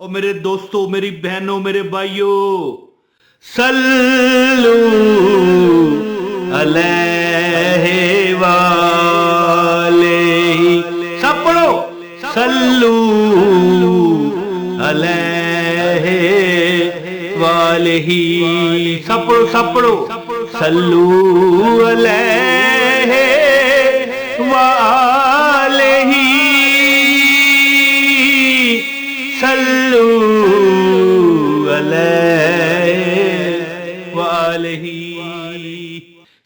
और मेरे दोस्तों, मेरी बहनों, मेरे भाइयों, सल्लू अलैहि वालेही, सब पढ़ो, सल्लू अलैहि वालेही, सब पढ़ो, सब पढ़ो, सल्लू अलैहि वालेही, सल्लू अलैहि वालेही।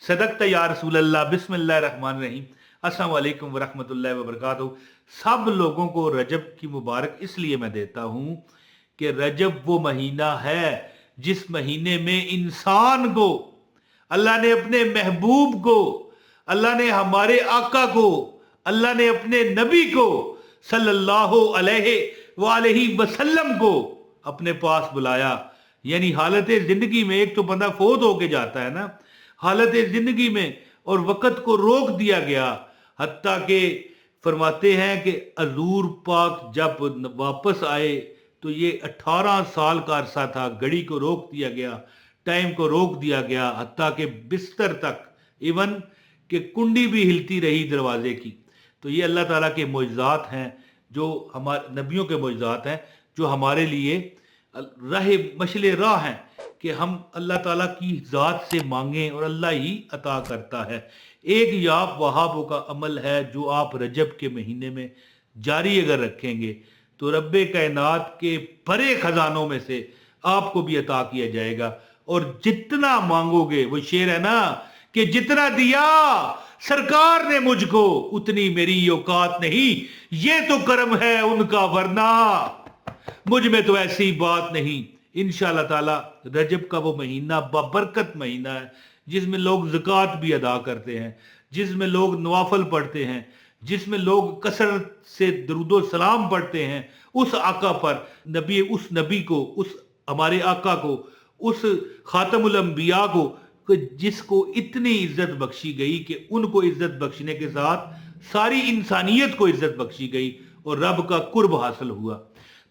सदक़्ता या रसूल अल्लाह। बिस्मिल्लाहिर्रहमानिर्रहीम। अस्सलाम वालेकुम वरहमतुल्लाहि वबरकातुहू। सब लोगों को रजब की मुबारक इसलिए मैं देता हूँ कि रजब वो महीना है जिस महीने में इंसान को अल्लाह ने, अपने महबूब को अल्लाह ने, हमारे आका को अल्लाह ने, अपने नबी को सल्लल्लाहु अलैहि वालैहि वसल्लम को अपने पास बुलाया। यानी हालत जिंदगी में एक तो बंदा फोत होके जाता है ना, हालत जिंदगी में, और वक़्त को रोक दिया गया। हत्ता के फरमाते हैं कि हजूर पाक जब वापस आए तो ये 18 साल का अरसा था, घड़ी को रोक दिया गया, टाइम को रोक दिया गया, हत्ता के बिस्तर तक, इवन कि कुंडी भी हिलती रही दरवाजे की। तो ये अल्लाह ताला के मोइज़ात हैं, जो हमारे नबियों के मोइज़ात हैं, जो हमारे लिए मशले राह हैं कि हम अल्लाह ताला की ज़ात से मांगें और अल्लाह ही अता करता है। एक याब वहाबों का अमल है जो आप रजब के महीने में जारी अगर रखेंगे तो रब्बे कायनात के भरे खजानों में से आपको भी अता किया जाएगा। और जितना मांगोगे, वो शेर है ना कि जितना दिया सरकार ने मुझको उतनी मेरी औकात नहीं, ये तो कर्म है उनका वरना मुझ में तो ऐसी बात नहीं। इंशाअल्लाह ताला रजब का वो महीना बाबरकत महीना है जिसमें लोग ज़कात भी अदा करते हैं, जिसमें लोग नवाफल पढ़ते हैं, जिसमें लोग कसरत से दरूदो सलाम पढ़ते हैं उस आका पर, नबी, उस नबी को, उस हमारे आका को, उस खातमुल अंबिया को, जिसको इतनी इज्जत बख्शी गई कि उनको इज्जत बख्शने के साथ सारी इंसानियत को इज्जत बख्शी गई और रब का कुर्ब हासिल हुआ।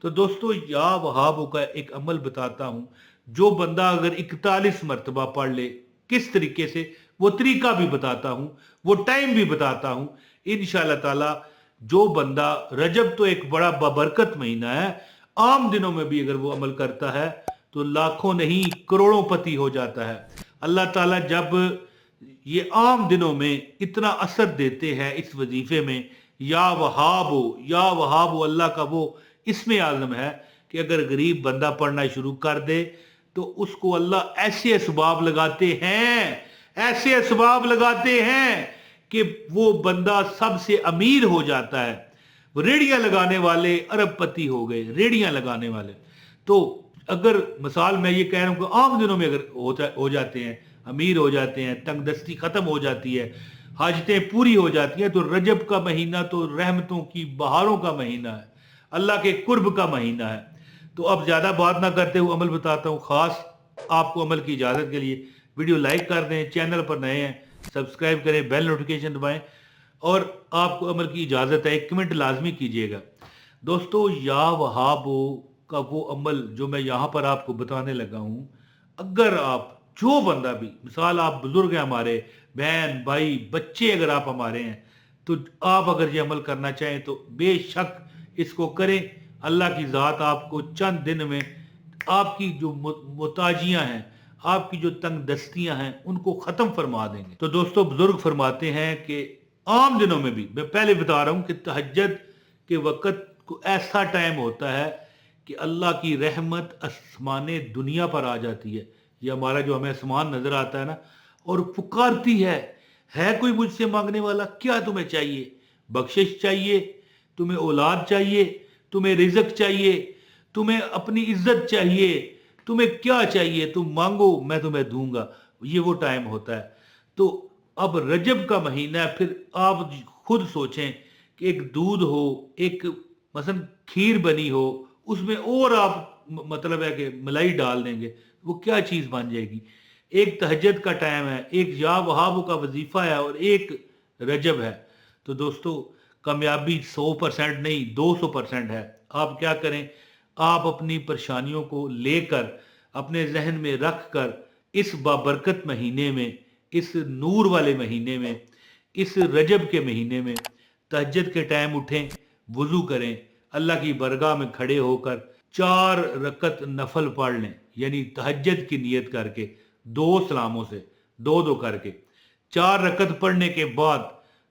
तो दोस्तों, या वहाबों का एक अमल बताता हूँ, जो बंदा अगर 41 मरतबा पढ़ ले, किस तरीके से, वो तरीका भी बताता हूँ, वो टाइम भी बताता हूँ। इंशाअल्लाह ताला जो बंदा, रजब तो एक बड़ा बाबरकत महीना है, आम दिनों में भी अगर वो अमल करता है तो लाखों नहीं करोड़ों पति हो जाता है। अल्लाह ताला जब ये आम दिनों में इतना असर देते हैं इस वजीफे में, या वहाबो अल्लाह का वो इसमें आज़म है कि अगर गरीब बंदा पढ़ना शुरू कर दे तो उसको अल्लाह ऐसे असबाब लगाते हैं, ऐसे असबाब लगाते हैं कि वो बंदा सबसे अमीर हो जाता है। रेड़ियां लगाने वाले अरबपति हो गए, रेड़ियां लगाने वाले। तो अगर मिसाल मैं ये कह रहा हूँ कि आम दिनों में अगर हो जाते हैं, अमीर हो जाते हैं, तंगदस्ती ख़त्म हो जाती है, हाजतें पूरी हो जाती हैं, तो रजब का महीना तो रहमतों की बहारों का महीना है, अल्लाह के कुर्ब का महीना है। तो अब ज़्यादा बात ना करते हुए अमल बताता हूँ। ख़ास आपको अमल की इजाज़त के लिए वीडियो लाइक कर दें, चैनल पर नए हैं सब्सक्राइब करें, बेल नोटिफिकेशन दबाएं, और आपको अमल की इजाज़त है, एक कमेंट लाजमी कीजिएगा। दोस्तों, या वहाबो का वो अमल जो मैं यहाँ पर आपको बताने लगा हूँ, अगर आप, जो बंदा भी, मिसाल आप बुजुर्ग हैं हमारे, बहन भाई बच्चे अगर आप हमारे हैं, तो आप अगर ये अमल करना चाहें तो बेशक इसको करें। अल्लाह की ज़ात आपको चंद दिन में आपकी जो मुताजियाँ हैं, आपकी जो तंग दस्तियाँ हैं, उनको ख़त्म फरमा देंगे। तो दोस्तों, बुजुर्ग फरमाते हैं कि आम दिनों में भी, मैं पहले बता रहा हूँ कि तहज्जुद के वक़्त को ऐसा टाइम होता है कि अल्लाह की रहमत आसमाने दुनिया पर आ जाती है। ये हमारा जो हमें आसमान नज़र आता है ना, और पुकारती है कोई मुझसे मांगने वाला? क्या तुम्हें चाहिए? बख्शिश चाहिए? तुम्हें औलाद चाहिए? तुम्हें रिज़्क चाहिए? तुम्हें अपनी इज्जत चाहिए? तुम्हें क्या चाहिए? तुम मांगो, मैं तुम्हें दूंगा। ये वो टाइम होता है। तो अब रजब का महीना है, फिर आप खुद सोचें कि एक दूध हो, एक मसलन खीर बनी हो, उसमें और आप मतलब है कि मलाई डाल देंगे, वो क्या चीज़ बन जाएगी। एक तहज्जुद का टाइम है, एक या वहाबों का वजीफा है, और एक रजब है। तो दोस्तों, कामयाबी 100% नहीं 200% है। आप क्या करें, آپ اپنی پریشانیوں کو لے کر اپنے ذہن میں رکھ کر اس بابرکت مہینے میں، اس نور والے مہینے میں، اس رجب کے مہینے میں تہجد کے ٹائم اٹھیں، وضو کریں، اللہ کی برگاہ میں کھڑے ہو کر 4 رکعت نفل پڑھ لیں، یعنی تہجد کی نیت کر کے 2 سلاموں سے، 2 کر کے 4 رکعت پڑھنے کے بعد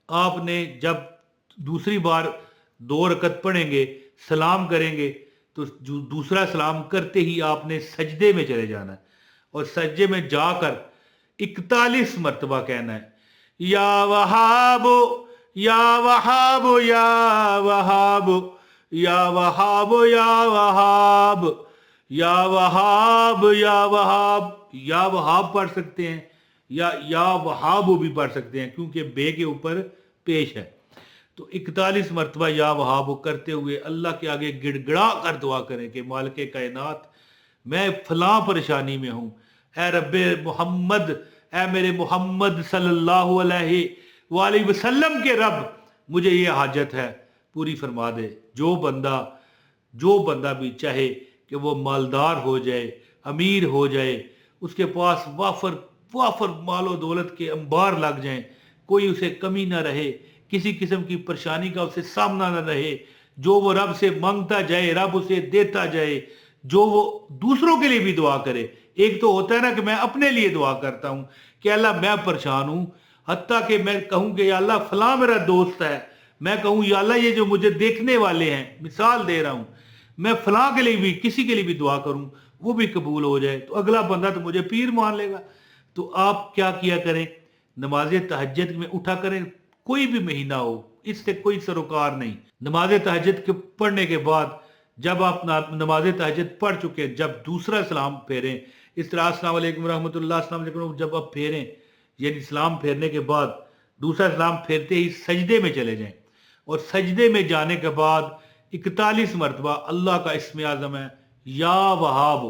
آپ نے جب دوسری بار 2 رکعت پڑھیں گے، سلام کریں گے، تو دوسرا سلام کرتے ہی آپ نے سجدے میں چلے جانا ہے، اور سجدے میں جا کر 41 مرتبہ کہنا ہے، یا وہاب یا وہاب یا وہاب یا وہاب یا وہاب یا وہاب یا وہاب، یا وہاب پڑھ سکتے ہیں یا وہاب بھی پڑھ سکتے ہیں، کیونکہ بے کے اوپر پیش ہے۔ تو 41 مرتبہ یا وہاب کرتے ہوئے اللہ کے آگے گڑ گڑا کر دعا کریں کہ مالک کائنات، میں فلاں پریشانی میں ہوں، اے رب محمد، اے میرے محمد صلی اللہ علیہ وآلہ وسلم کے رب، مجھے یہ حاجت ہے، پوری فرما دے۔ جو بندہ بھی چاہے کہ وہ مالدار ہو جائے، امیر ہو جائے، اس کے پاس وافر مال و دولت کے انبار لگ جائیں، کوئی اسے کمی نہ رہے، کسی قسم کی پریشانی کا اسے سامنا نہ رہے، جو وہ رب سے مانگتا جائے رب اسے دیتا جائے، جو وہ دوسروں کے لیے بھی دعا کرے۔ ایک تو ہوتا ہے نا کہ میں اپنے لیے دعا کرتا ہوں کہ اللہ میں پریشان ہوں، حتیٰ کہ میں کہوں کہ یا اللہ فلاں میرا دوست ہے، میں کہوں یا اللہ یہ جو مجھے دیکھنے والے ہیں، مثال دے رہا ہوں، میں فلاں کے لیے بھی کسی کے لیے بھی دعا کروں، وہ بھی قبول ہو جائے، تو اگلا بندہ تو مجھے پیر مان لے گا۔ تو آپ کیا کیا کریں، نماز تہجد میں اٹھا کریں، کوئی بھی مہینہ ہو، اس سے کوئی سروکار نہیں۔ نماز تہجد کے پڑھنے کے بعد جب آپ نماز تہجد پڑھ چکے، جب دوسرا سلام پھیریں، اس طرح السلام علیکم ورحمۃ اللہ، السلام علیکم، جب آپ پھیریں، یعنی سلام پھیرنے کے بعد دوسرا سلام پھیرتے ہی سجدے میں چلے جائیں، اور سجدے میں جانے کے بعد 41 مرتبہ اللہ کا اسم اعظم ہے یا وہاب،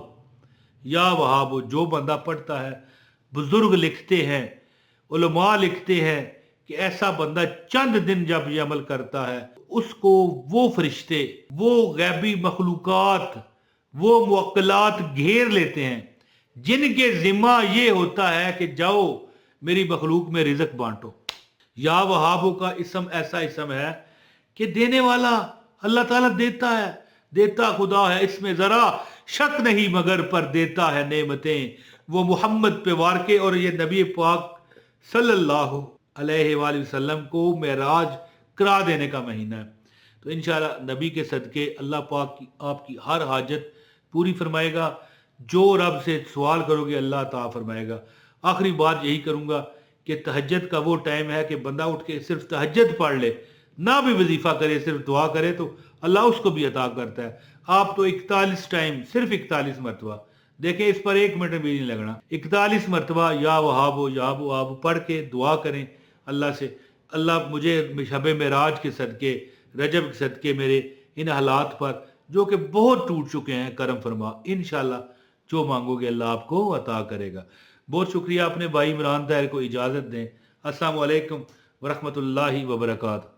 یا وہاب، جو بندہ پڑھتا ہے، بزرگ لکھتے ہیں، علماء لکھتے ہیں کہ ایسا بندہ چند دن جب یہ عمل کرتا ہے، اس کو وہ فرشتے، وہ غیبی مخلوقات، وہ موکلات گھیر لیتے ہیں، جن کے ذمہ یہ ہوتا ہے کہ جاؤ میری مخلوق میں رزق بانٹو۔ یا وہابوں کا اسم ایسا اسم ہے کہ دینے والا اللہ تعالیٰ دیتا ہے، دیتا خدا ہے، اس میں ذرا شک نہیں مگر پر دیتا ہے نعمتیں وہ محمد پہ وار کے۔ اور یہ نبی پاک صلی اللہ علیہ وآلہ وسلم کو معراج کرا دینے کا مہینہ ہے۔ تو انشاءاللہ نبی کے صدقے اللہ پاک آپ کی ہر حاجت پوری فرمائے گا، جو رب سے سوال کرو گے اللہ عطا فرمائے گا۔ آخری بات یہی کروں گا کہ تہجد کا وہ ٹائم ہے کہ بندہ اٹھ کے صرف تہجد پڑھ لے، نہ بھی وظیفہ کرے، صرف دعا کرے تو اللہ اس کو بھی عطا کرتا ہے۔ آپ تو 41 ٹائم، صرف 41 مرتبہ، دیکھیں اس پر 1 منٹ بھی نہیں لگنا، 41 مرتبہ یا وہاب یا وہاب پڑھ کے دعا کریں اللہ سے، اللہ مجھے شب معراج کے صدقے، رجب کے صدقے میرے ان حالات پر جو کہ بہت ٹوٹ چکے ہیں کرم فرما، انشاءاللہ جو مانگو گے اللہ آپ کو عطا کرے گا۔ بہت شکریہ، اپنے بھائی عمران طاہر کو اجازت دیں۔ السلام علیکم ورحمۃ اللہ وبرکاتہ۔